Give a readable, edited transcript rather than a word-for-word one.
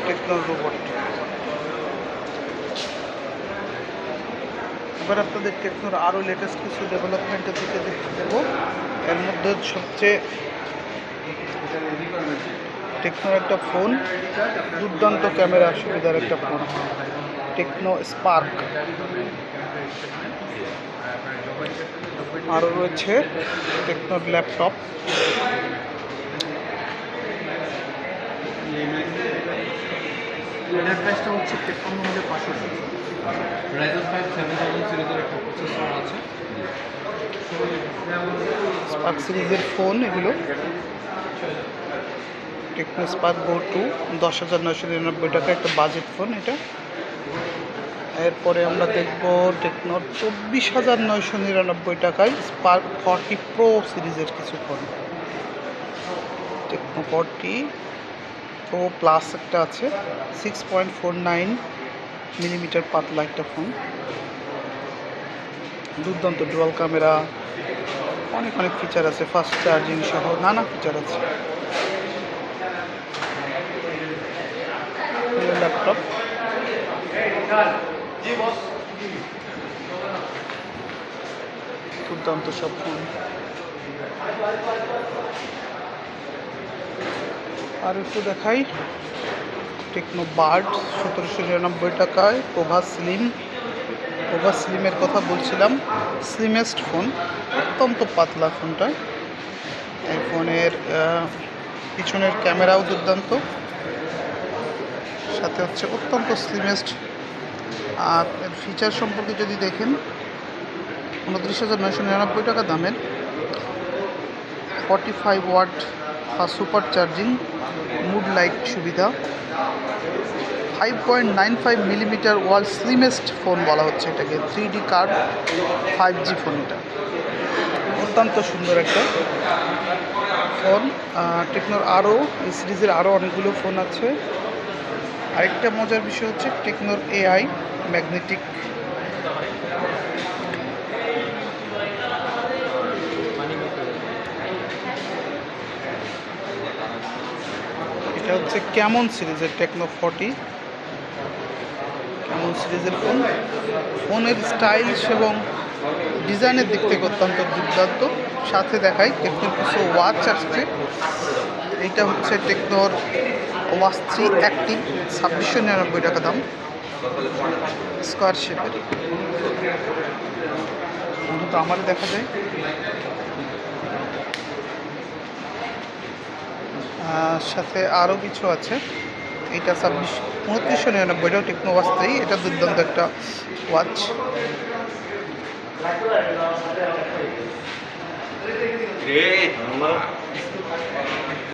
টেকনোর robot. এবার আপনাদের টেকনোর আরও লেটেস্ট কিছু ডেভেলপমেন্টের দিকে দেখতে দেবো। এর মধ্যে সবচেয়ে টেকনোর একটা ফোন, দুর্দান্ত ক্যামেরা সুবিধার একটা ফোন, টেকনো স্পার্ক। আরও রয়েছে টেকনোর ল্যাপটপ। এটার প্রাইসটা হচ্ছে 53,500 Ryzen 5 7000 সিরিজের একটা প্রসেসর আছে। স্পার্ক সিরিজের ফোন এগুলো। টেকনো স্পার্ক গো 2 10,999 টাকা, একটা বাজেট ফোন এটা। এরপরে আমরা দেখব টেকনোর 24,999 টাকায় স্পার্ক 40 প্রো সিরিজের কিছু ফোন। টেকনো 40 প্রো প্লাস একটা আছে, 6.49 মিলিমিটার পাতলা একটা ফোন, দুর্দান্ত ডুয়াল ক্যামেরা, অনেক অনেক ফিচার আছে, ফাস্ট চার্জিং সহ নানা ফিচার আছে। ল্যাপটপ দুর্দান্ত সব ফোন। আর একটু দেখাই টেকনো বার্ড 1799 টাকায়, প্রভা স্লিমের কথা বলছিলাম, স্লিমেস্ট ফোন, অত্যন্ত পাতলা ফোনটা। এই ফোনের পিছনের ক্যামেরাও দুর্দান্ত, সাথে হচ্ছে অত্যন্ত স্লিমেস্ট। আর এর ফিচার সম্পর্কে যদি দেখেন, 29,999 টাকা দামের 45 watt super charging mood light সুবিধা, 5.95 মিলিমিটার ওয়ার্ল্ড স্লিমেস্ট ফোন বলা হচ্ছে এটাকে, 3D কার্ড 5G ফোন। এটা অত্যন্ত সুন্দর একটা ফোন। টেকনোর আরও এই সিরিজের আরও অনেকগুলো ফোন আছে। আরেকটা মজার বিষয় হচ্ছে টেকনোর AI ম্যাগনেটিক। এটা হচ্ছে ক্যামন সিরিজের টেকনো 40, ক্যামন সিরিজের ফোন। ফোনের স্টাইলস এবং ডিজাইনের দিক থেকে অত্যন্ত দুর্দান্ত। সাথে দেখাই টেকনোর কিছু ওয়াচ আসছে। এইটা হচ্ছে টেকনোর ওয়াচ 3 অ্যাক্টিভ, 2699 টাকা দাম, স্কোয়ার শেপের। অন্তত আমার দেখা যায়। সাথে আরও কিছু আছে। এইটা 2999 টেকনো ওয়াচ 3, এটা দুর্দান্ত একটা ওয়াচ।